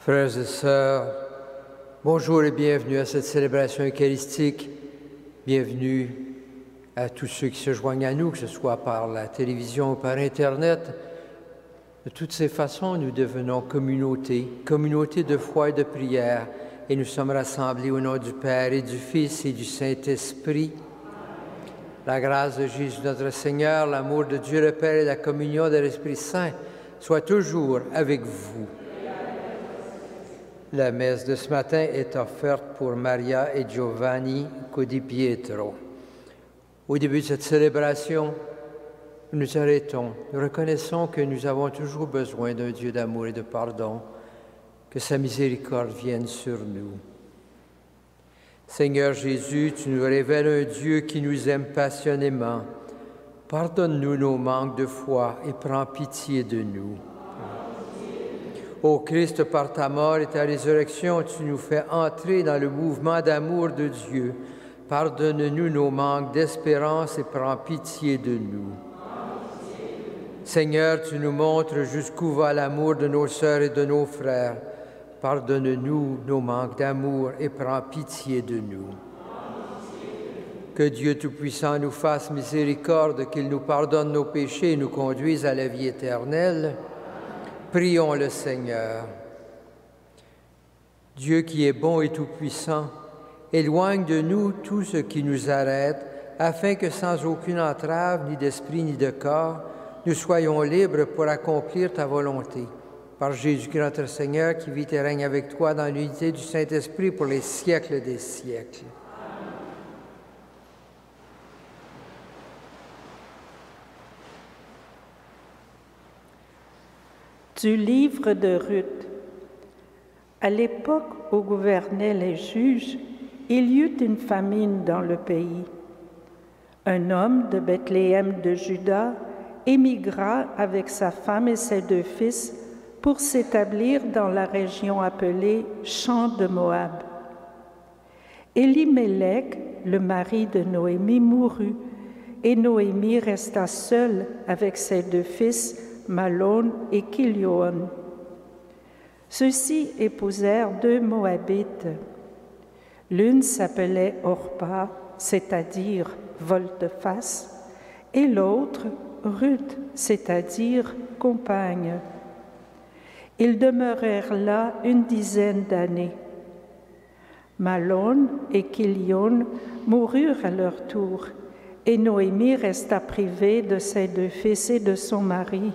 Frères et sœurs, bonjour et bienvenue à cette célébration eucharistique. Bienvenue à tous ceux qui se joignent à nous, que ce soit par la télévision ou par Internet. De toutes ces façons, nous devenons communauté de foi et de prière, et nous sommes rassemblés au nom du Père et du Fils et du Saint-Esprit. La grâce de Jésus notre Seigneur, l'amour de Dieu le Père et la communion de l'Esprit Saint soient toujours avec vous. La messe de ce matin est offerte pour Maria et Giovanni Codipietro. Au début de cette célébration, nous nous arrêtons. Nous reconnaissons que nous avons toujours besoin d'un Dieu d'amour et de pardon, que sa miséricorde vienne sur nous. Seigneur Jésus, tu nous révèles un Dieu qui nous aime passionnément. Pardonne-nous nos manques de foi et prends pitié de nous. Ô Christ, par ta mort et ta résurrection, tu nous fais entrer dans le mouvement d'amour de Dieu. Pardonne-nous nos manques d'espérance et prends pitié de nous. Seigneur, tu nous montres jusqu'où va l'amour de nos sœurs et de nos frères. Pardonne-nous nos manques d'amour et prends pitié de nous. Que Dieu Tout-Puissant nous fasse miséricorde, qu'il nous pardonne nos péchés et nous conduise à la vie éternelle. Prions le Seigneur. Dieu qui est bon et tout-puissant, éloigne de nous tout ce qui nous arrête, afin que sans aucune entrave, ni d'esprit ni de corps, nous soyons libres pour accomplir ta volonté. Par Jésus-Christ notre Seigneur, qui vit et règne avec toi dans l'unité du Saint-Esprit pour les siècles des siècles. Du livre de Ruth. À l'époque où gouvernaient les juges, il y eut une famine dans le pays. Un homme de Bethléem de Juda émigra avec sa femme et ses 2 fils pour s'établir dans la région appelée Champ de Moab. Élimélec, le mari de Noémie, mourut, et Noémie resta seule avec ses 2 fils, Malon et Kilion. Ceux-ci épousèrent 2 Moabites. L'une s'appelait Orpa, c'est-à-dire volte-face, et l'autre Ruth, c'est-à-dire compagne. Ils demeurèrent là une dizaine d'années. Malon et Kilion moururent à leur tour, et Noémie resta privée de ses 2 fils et de son mari.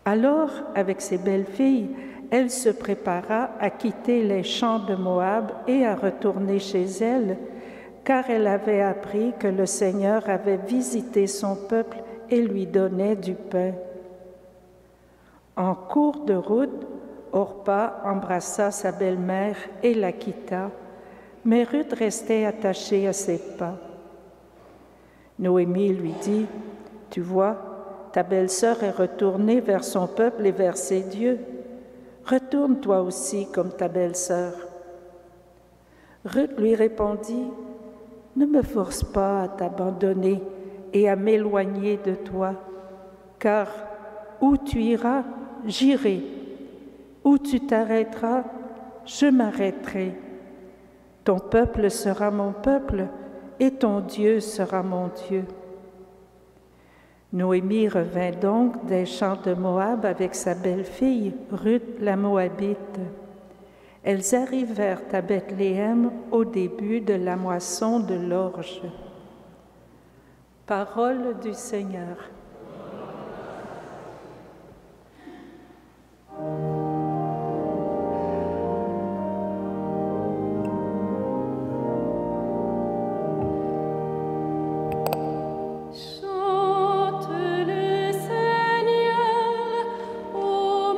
Alors, avec ses belles-filles, elle se prépara à quitter les champs de Moab et à retourner chez elle, car elle avait appris que le Seigneur avait visité son peuple et lui donnait du pain. En cours de route, Orpa embrassa sa belle-mère et la quitta, mais Ruth restait attachée à ses pas. Noémie lui dit, « Tu vois, ta belle-sœur est retournée vers son peuple et vers ses dieux. Retourne toi aussi comme ta belle-sœur. » Ruth lui répondit, « Ne me force pas à t'abandonner et à m'éloigner de toi, car où tu iras, j'irai. Où tu t'arrêteras, je m'arrêterai. Ton peuple sera mon peuple et ton Dieu sera mon Dieu. » Noémie revint donc des champs de Moab avec sa belle-fille, Ruth la Moabite. Elles arrivèrent à Bethléem au début de la moisson de l'orge. Parole du Seigneur. Chante le Seigneur, ô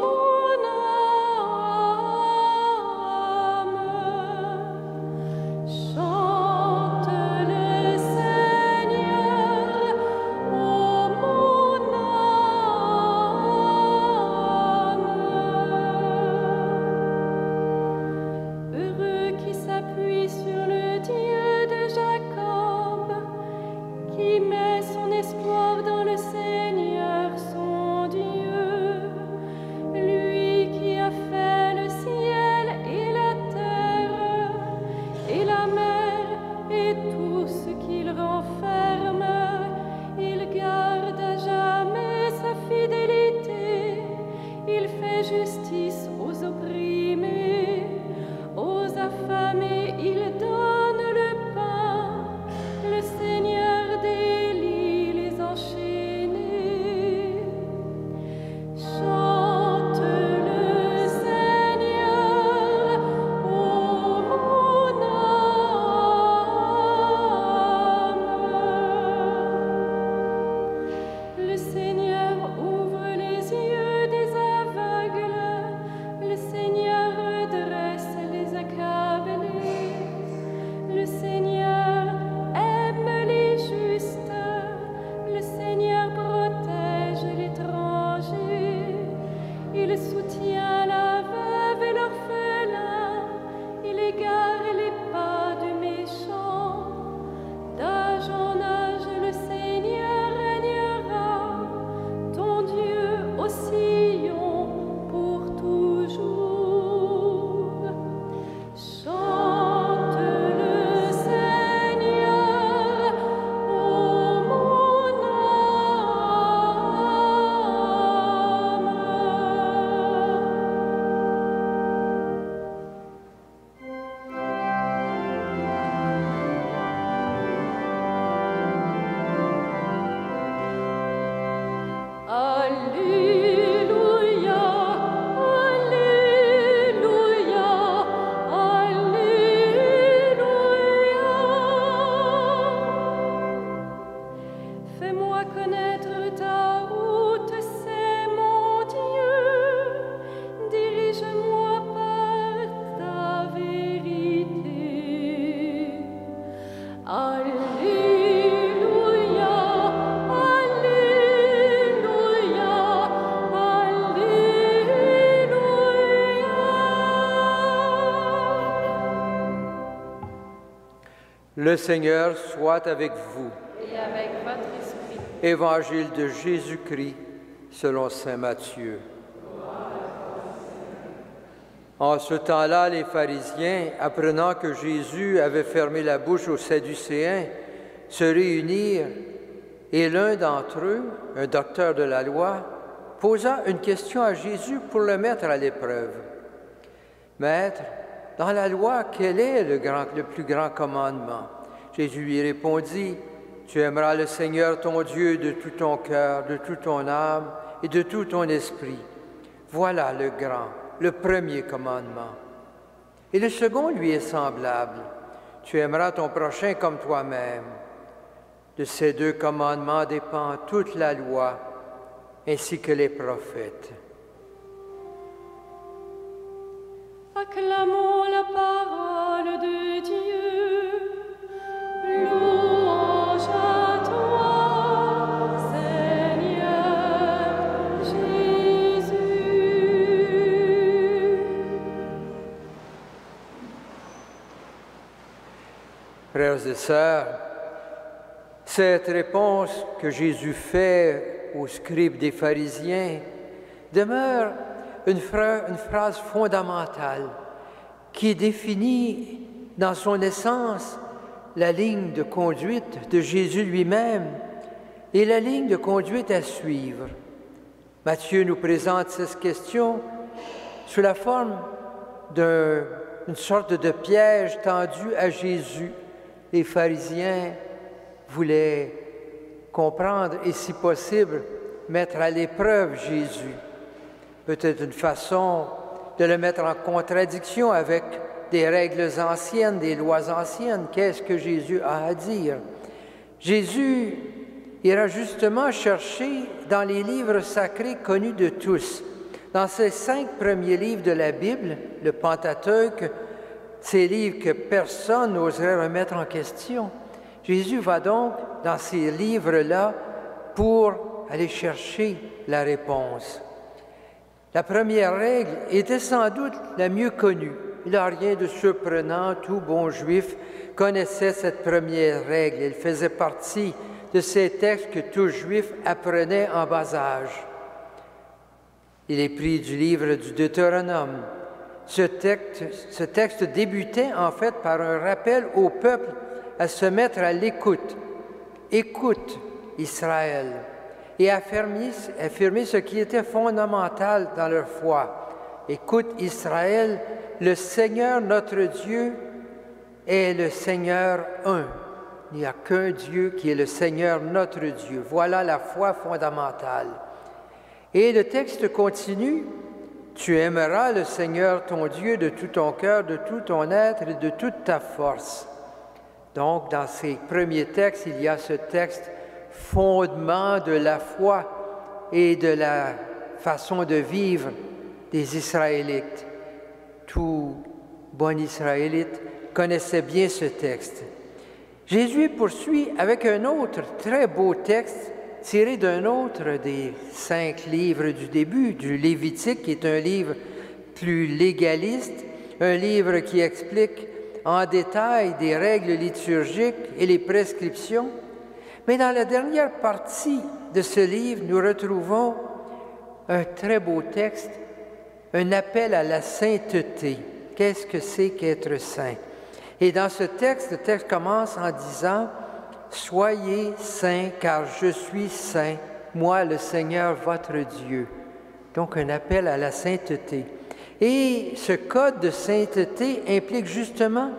justice aux opprimés, aux affamés il donne le pain, le Seigneur délie les enchaînés. Chante le Seigneur, ô mon âme. Le Seigneur ouvre les yeux des aveugles, le Seigneur redresse les accablés. Le Seigneur aime les justes, le Seigneur protège l'étranger. Il soutient la veuve et l'orphelin, il égare les pas du méchant. D'âge en âge, le Seigneur régnera, ton Dieu au Sion pour toujours. Chante le Seigneur, ô mon Alléluia, Alléluia, Alléluia. Fais-moi connaître ta route, c'est mon Dieu. Dirige-moi par ta vérité. Alléluia, Alléluia, Alléluia. Le Seigneur soit avec vous. Et avec votre esprit. Évangile de Jésus-Christ selon saint Matthieu. En ce temps-là, les pharisiens, apprenant que Jésus avait fermé la bouche aux Sadducéens, se réunirent et l'un d'entre eux, un docteur de la loi, posa une question à Jésus pour le mettre à l'épreuve. « Maître, dans la loi, quel est le plus grand commandement? » Jésus lui répondit, « Tu aimeras le Seigneur ton Dieu de tout ton cœur, de toute ton âme et de tout ton esprit. Voilà le grand, le premier commandement. Et le second lui est semblable. Tu aimeras ton prochain comme toi-même. De ces deux commandements dépend toute la loi, ainsi que les prophètes. » Acclamons la parole de Dieu. Louange à toi, Seigneur Jésus. Frères et sœurs, cette réponse que Jésus fait aux scribes des pharisiens demeure une phrase fondamentale qui définit dans son essence la ligne de conduite de Jésus lui-même et la ligne de conduite à suivre. Matthieu nous présente cette question sous la forme d'une sorte de piège tendu à Jésus. Les pharisiens voulaient comprendre et, si possible, mettre à l'épreuve Jésus. Peut-être une façon de le mettre en contradiction avec des règles anciennes, des lois anciennes. Qu'est-ce que Jésus a à dire? Jésus ira justement chercher dans les livres sacrés connus de tous, dans ces 5 premiers livres de la Bible, le Pentateuque, ces livres que personne n'oserait remettre en question. Jésus va donc dans ces livres-là pour aller chercher la réponse. La première règle était sans doute la mieux connue. Il n'y a rien de surprenant, tout bon juif connaissait cette première règle. Elle faisait partie de ces textes que tout juif apprenait en bas âge. Il est pris du livre du Deutéronome. Ce texte débutait en fait par un rappel au peuple à se mettre à l'écoute. Écoute, Israël, et affirmer ce qui était fondamental dans leur foi, Écoute Israël, le Seigneur notre Dieu est le Seigneur un. Il n'y a qu'un Dieu qui est le Seigneur notre Dieu. Voilà la foi fondamentale. Et le texte continue. Tu aimeras le Seigneur ton Dieu de tout ton cœur, de tout ton être et de toute ta force. Donc, dans ces premiers textes, il y a ce texte fondement de la foi et de la façon de vivre des Israélites. Tout bon Israélite connaissait bien ce texte. Jésus poursuit avec un autre très beau texte tiré d'un autre des 5 livres du début, du Lévitique, qui est un livre plus légaliste, un livre qui explique en détail des règles liturgiques et les prescriptions. Mais dans la dernière partie de ce livre, nous retrouvons un très beau texte, un appel à la sainteté. Qu'est-ce que c'est qu'être saint? Et dans ce texte, le texte commence en disant « Soyez saints, car je suis saint, moi le Seigneur votre Dieu. » Donc un appel à la sainteté. Et ce code de sainteté implique justement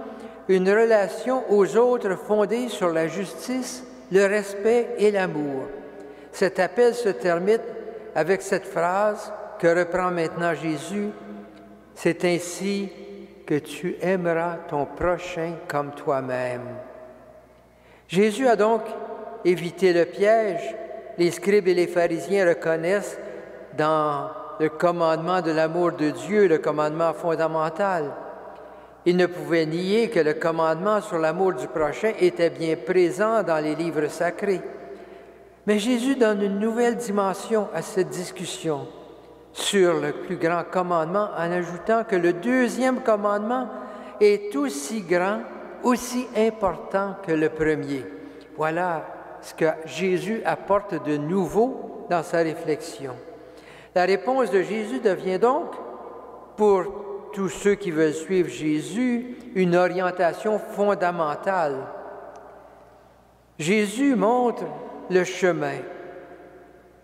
une relation aux autres fondée sur la justice, le respect et l'amour. Cet appel se termine avec cette phrase que reprend maintenant Jésus, « C'est ainsi que tu aimeras ton prochain comme toi-même. » Jésus a donc évité le piège. Les scribes et les pharisiens reconnaissent dans le commandement de l'amour de Dieu, le commandement fondamental. Ils ne pouvaient nier que le commandement sur l'amour du prochain était bien présent dans les livres sacrés. Mais Jésus donne une nouvelle dimension à cette discussion sur le plus grand commandement en ajoutant que le deuxième commandement est aussi grand, aussi important que le premier. Voilà ce que Jésus apporte de nouveau dans sa réflexion. La réponse de Jésus devient donc, pour tous ceux qui veulent suivre Jésus, une orientation fondamentale. Jésus montre le chemin.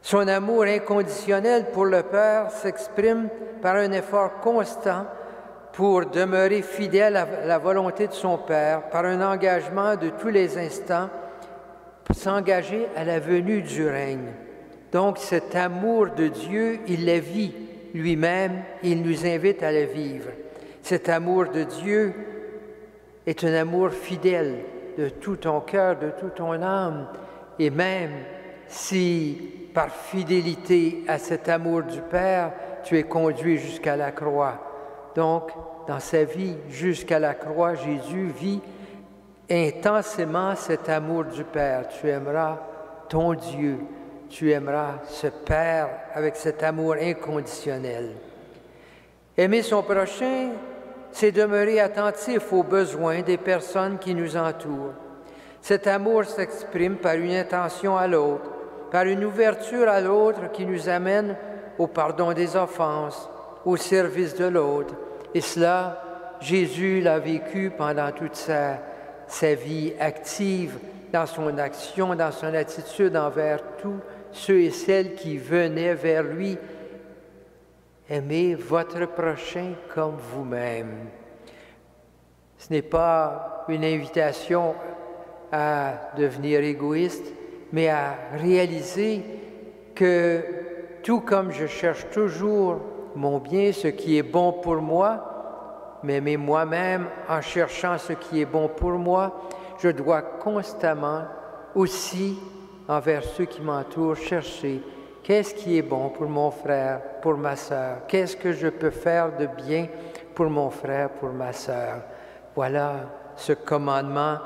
Son amour inconditionnel pour le Père s'exprime par un effort constant pour demeurer fidèle à la volonté de son Père, par un engagement de tous les instants, pour s'engager à la venue du règne. Donc cet amour de Dieu, il la vit lui-même, il nous invite à le vivre. Cet amour de Dieu est un amour fidèle de tout ton cœur, de toute ton âme, et même si par fidélité à cet amour du Père, tu es conduit jusqu'à la croix. Donc, dans sa vie jusqu'à la croix, Jésus vit intensément cet amour du Père. Tu aimeras ton Dieu, tu aimeras ce Père avec cet amour inconditionnel. Aimer son prochain, c'est demeurer attentif aux besoins des personnes qui nous entourent. Cet amour s'exprime par une intention à l'autre, par une ouverture à l'autre qui nous amène au pardon des offenses, au service de l'autre. Et cela, Jésus l'a vécu pendant toute sa vie active, dans son action, dans son attitude envers tous ceux et celles qui venaient vers lui. Aimez votre prochain comme vous-même. Ce n'est pas une invitation à devenir égoïste, mais à réaliser que tout comme je cherche toujours mon bien, ce qui est bon pour moi, m'aimer moi-même en cherchant ce qui est bon pour moi, je dois constamment aussi, envers ceux qui m'entourent, chercher qu'est-ce qui est bon pour mon frère, pour ma sœur, qu'est-ce que je peux faire de bien pour mon frère, pour ma sœur. Voilà ce commandement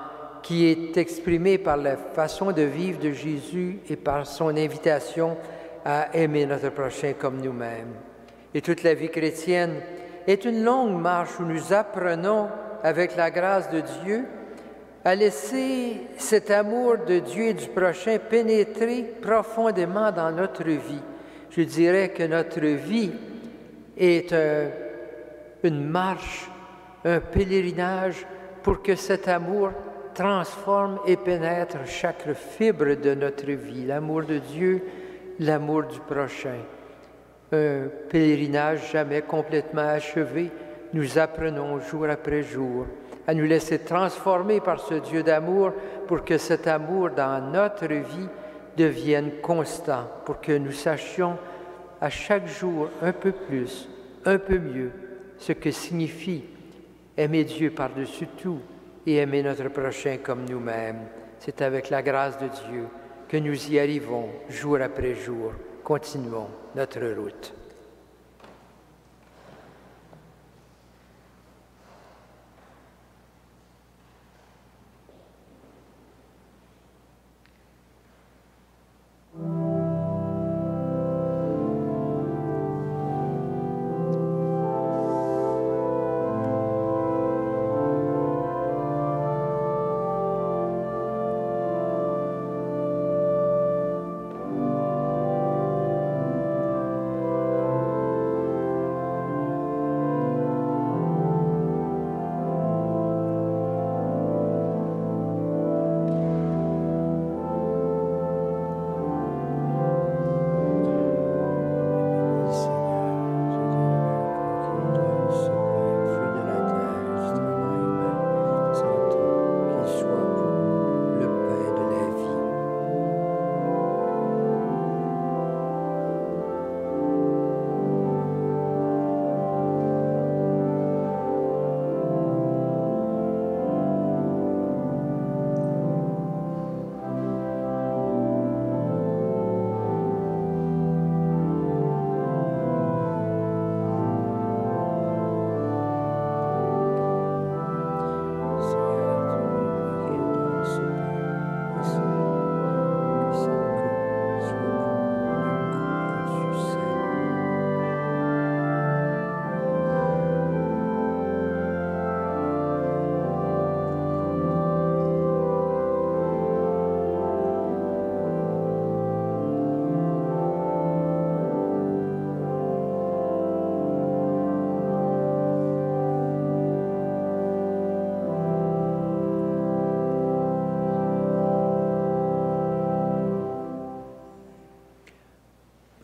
qui est exprimé par la façon de vivre de Jésus et par son invitation à aimer notre prochain comme nous-mêmes. Et toute la vie chrétienne est une longue marche où nous apprenons, avec la grâce de Dieu, à laisser cet amour de Dieu et du prochain pénétrer profondément dans notre vie. Je dirais que notre vie est une marche, un pèlerinage pour que cet amour transforme et pénètre chaque fibre de notre vie. L'amour de Dieu, l'amour du prochain. un pèlerinage jamais complètement achevé, nous apprenons jour après jour à nous laisser transformer par ce Dieu d'amour pour que cet amour dans notre vie devienne constant, pour que nous sachions à chaque jour un peu plus, un peu mieux, ce que signifie aimer Dieu par-dessus tout et aimer notre prochain comme nous-mêmes. C'est avec la grâce de Dieu que nous y arrivons jour après jour. Continuons notre route.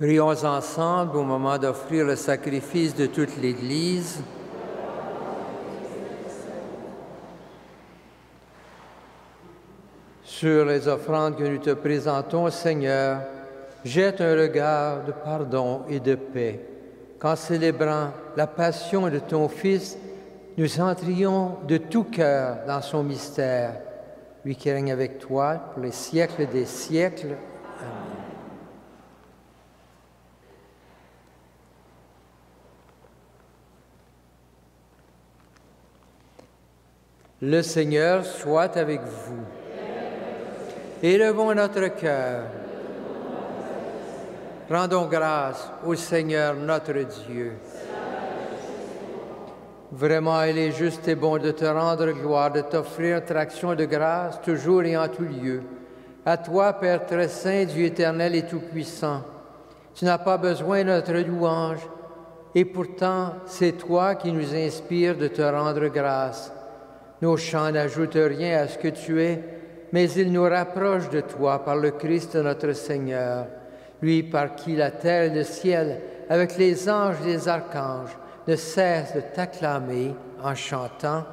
Prions ensemble au moment d'offrir le sacrifice de toute l'Église. Sur les offrandes que nous te présentons, Seigneur, jette un regard de pardon et de paix. Qu'en célébrant la passion de ton Fils, nous entrions de tout cœur dans son mystère, lui qui règne avec toi pour les siècles des siècles. Amen. Le Seigneur soit avec vous. Élevons notre cœur. Rendons grâce au Seigneur notre Dieu. Vraiment, il est juste et bon de te rendre gloire, de t'offrir notre action de grâce, toujours et en tout lieu. À toi, Père très saint, Dieu éternel et tout-puissant, tu n'as pas besoin de notre louange, et pourtant, c'est toi qui nous inspires de te rendre grâce. Nos chants n'ajoutent rien à ce que tu es, mais ils nous rapprochent de toi par le Christ notre Seigneur, lui par qui la terre et le ciel, avec les anges et les archanges, ne cessent de t'acclamer en chantant.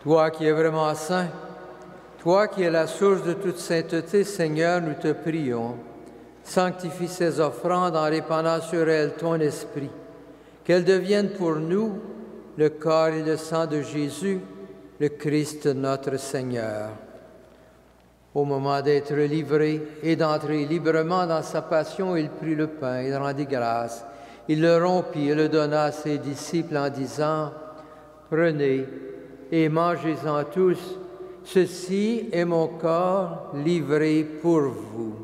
Toi qui es vraiment saint, toi qui es la source de toute sainteté, Seigneur, nous te prions. Sanctifie ces offrandes en répandant sur elles ton esprit, qu'elles deviennent pour nous le corps et le sang de Jésus, le Christ notre Seigneur. Au moment d'être livré et d'entrer librement dans sa passion, il prit le pain et rendit grâce. Il le rompit et le donna à ses disciples en disant, « Prenez et mangez-en tous, ceci est mon corps livré pour vous. »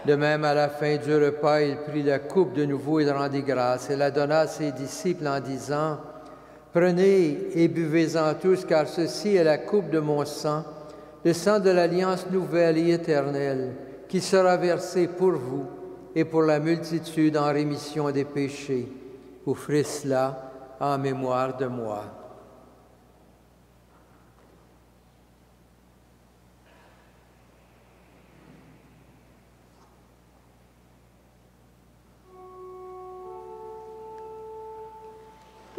De même, à la fin du repas, il prit la coupe de nouveau et rendit grâce, et la donna à ses disciples en disant, « Prenez et buvez-en tous, car ceci est la coupe de mon sang, le sang de l'alliance nouvelle et éternelle, qui sera versé pour vous et pour la multitude en rémission des péchés. Vous ferez cela en mémoire de moi. »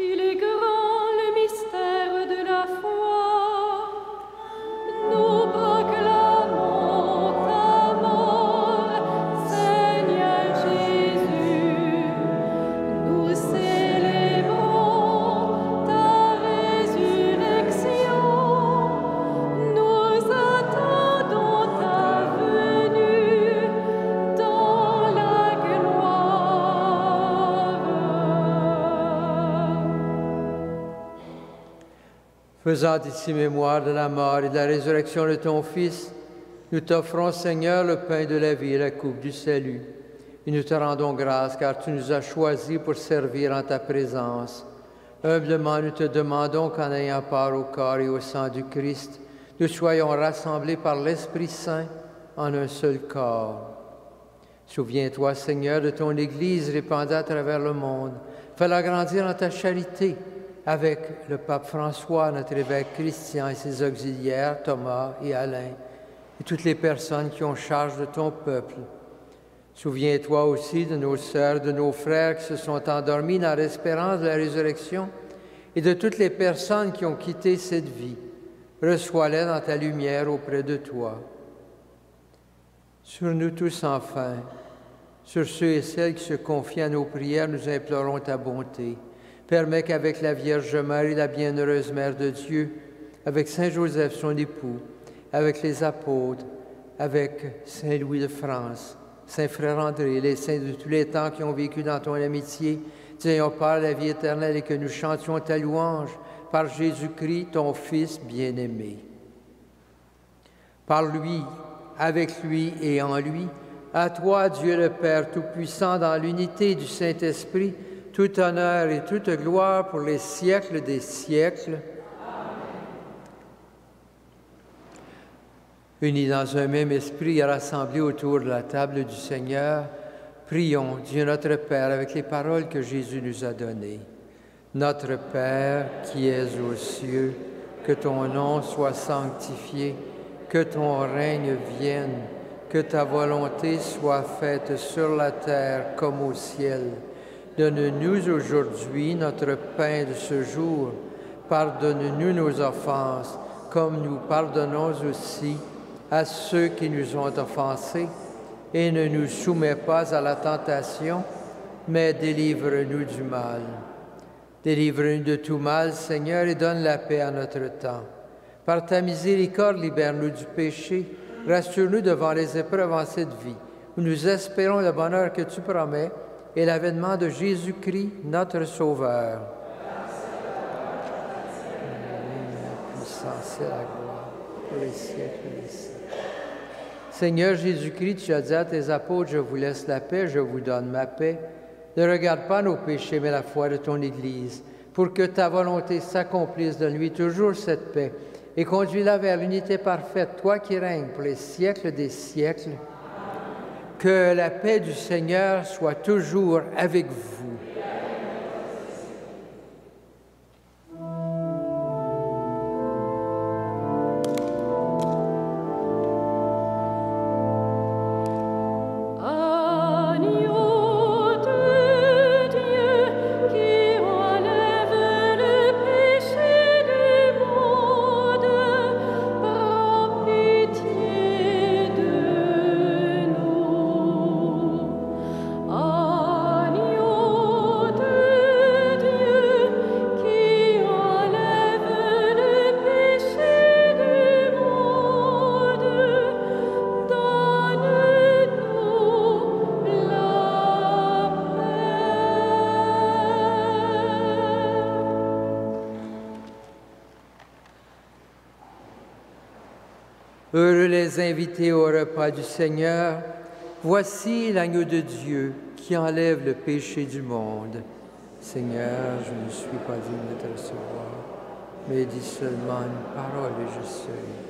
Il est grand le mystère de la foi. Nous proclamons ta mort, Seigneur Jésus. Nous célébrons ta résurrection. Nous attendons ta venue dans la gloire. Faisant ici mémoire de la mort et de la résurrection de ton Fils, nous t'offrons, Seigneur, le pain de la vie et la coupe du salut. Et nous te rendons grâce, car tu nous as choisis pour servir en ta présence. Humblement, nous te demandons qu'en ayant part au corps et au sang du Christ, nous soyons rassemblés par l'Esprit Saint en un seul corps. Souviens-toi, Seigneur, de ton Église répandue à travers le monde. Fais-la grandir en ta charité, avec le pape François, notre évêque Christian et ses auxiliaires, Thomas et Alain, et toutes les personnes qui ont charge de ton peuple. Souviens-toi aussi de nos sœurs, de nos frères qui se sont endormis dans l'espérance de la résurrection et de toutes les personnes qui ont quitté cette vie. Reçois-les dans ta lumière auprès de toi. Sur nous tous enfin, sur ceux et celles qui se confient à nos prières, nous implorons ta bonté. Permets qu'avec la Vierge Marie, la bienheureuse Mère de Dieu, avec Saint Joseph, son époux, avec les apôtres, avec Saint Louis de France, Saint Frère André, les saints de tous les temps qui ont vécu dans ton amitié, nous ayons part à la vie éternelle et que nous chantions ta louange par Jésus-Christ, ton Fils bien-aimé. Par lui, avec lui et en lui, à toi, Dieu le Père Tout-Puissant, dans l'unité du Saint-Esprit, tout honneur et toute gloire pour les siècles des siècles. Amen. Unis dans un même esprit et rassemblés autour de la table du Seigneur, prions Dieu notre Père avec les paroles que Jésus nous a données. Notre Père qui es aux cieux, que ton nom soit sanctifié, que ton règne vienne, que ta volonté soit faite sur la terre comme au ciel. Donne-nous aujourd'hui notre pain de ce jour. Pardonne-nous nos offenses, comme nous pardonnons aussi à ceux qui nous ont offensés. Et ne nous soumets pas à la tentation, mais délivre-nous du mal. Délivre-nous de tout mal, Seigneur, et donne la paix à notre temps. Par ta miséricorde, libère-nous du péché. Rassure-nous devant les épreuves en cette vie, où nous espérons le bonheur que tu promets, et l'avènement de Jésus-Christ, notre Sauveur. La puissance et la gloire pour les siècles des siècles. Seigneur Jésus-Christ, tu as dit à tes apôtres, je vous laisse la paix, je vous donne ma paix. Ne regarde pas nos péchés, mais la foi de ton Église, pour que ta volonté s'accomplisse. Donne-lui toujours cette paix et conduis-la vers l'unité parfaite, toi qui règnes pour les siècles des siècles. Que la paix du Seigneur soit toujours avec vous. Qui enlève le péché du monde. Heureux les invités au repas du Seigneur. Voici l'agneau de Dieu qui enlève le péché du monde. Seigneur, je ne suis pas digne de te recevoir, mais dis seulement une parole et je serai.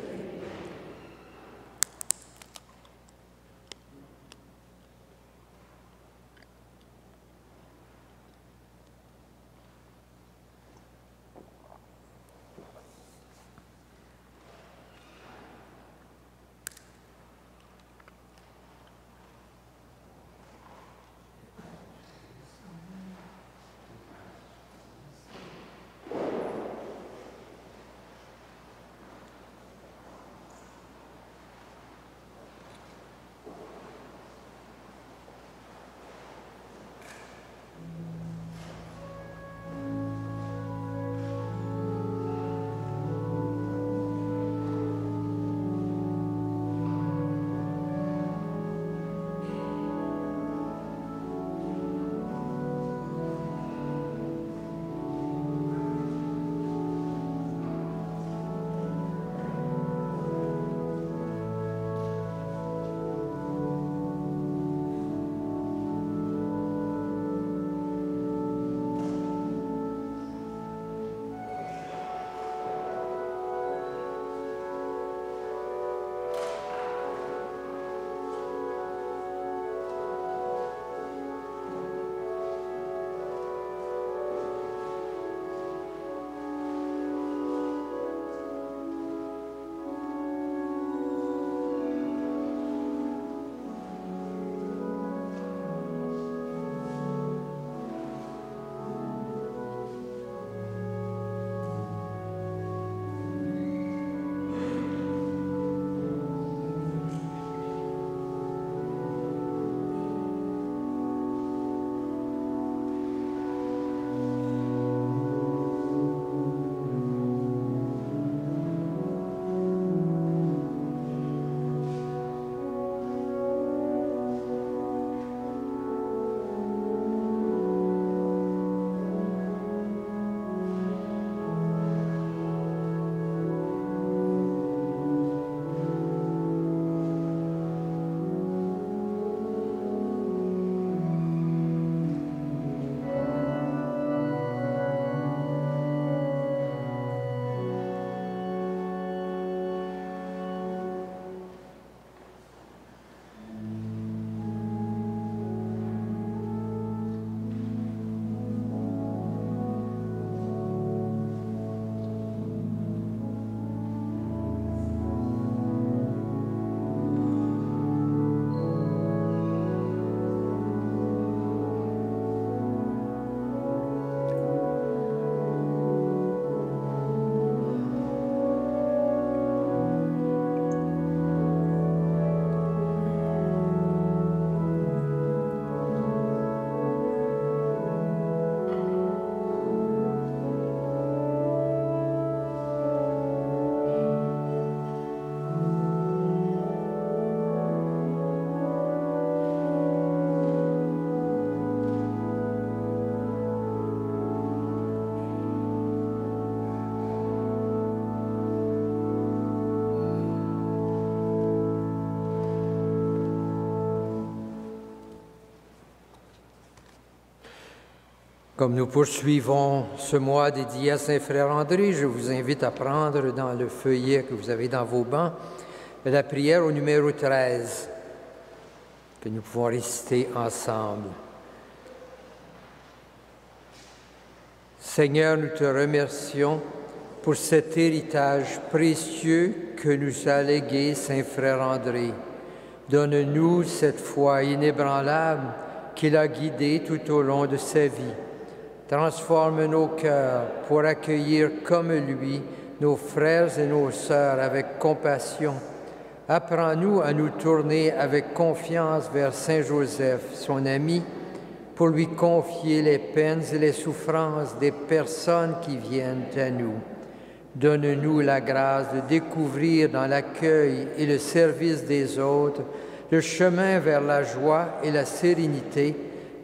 Comme nous poursuivons ce mois dédié à Saint-Frère André, je vous invite à prendre dans le feuillet que vous avez dans vos bancs la prière au numéro 13 que nous pouvons réciter ensemble. Seigneur, nous te remercions pour cet héritage précieux que nous a légué Saint-Frère André. Donne-nous cette foi inébranlable qu'il a guidée tout au long de sa vie. Transforme nos cœurs pour accueillir comme lui nos frères et nos sœurs avec compassion. Apprends-nous à nous tourner avec confiance vers Saint Joseph, son ami, pour lui confier les peines et les souffrances des personnes qui viennent à nous. Donne-nous la grâce de découvrir dans l'accueil et le service des autres le chemin vers la joie et la sérénité.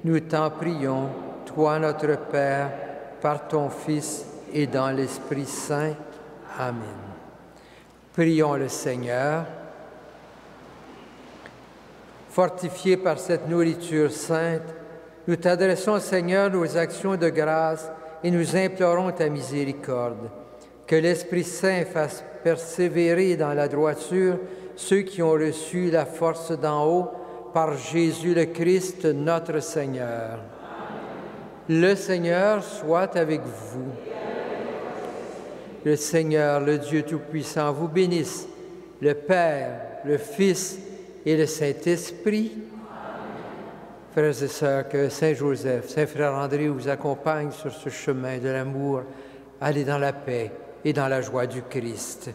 Nous t'en prions, toi notre Père, par ton Fils et dans l'Esprit Saint. Amen. Prions le Seigneur. Fortifiés par cette nourriture sainte, nous t'adressons, Seigneur, nos actions de grâce et nous implorons ta miséricorde. Que l'Esprit Saint fasse persévérer dans la droiture ceux qui ont reçu la force d'en haut par Jésus le Christ, notre Seigneur. Le Seigneur soit avec vous. Le Seigneur, le Dieu Tout-Puissant, vous bénisse, le Père, le Fils et le Saint-Esprit. Frères et sœurs, que Saint Joseph, Saint Frère André vous accompagne sur ce chemin de l'amour. Allez dans la paix et dans la joie du Christ.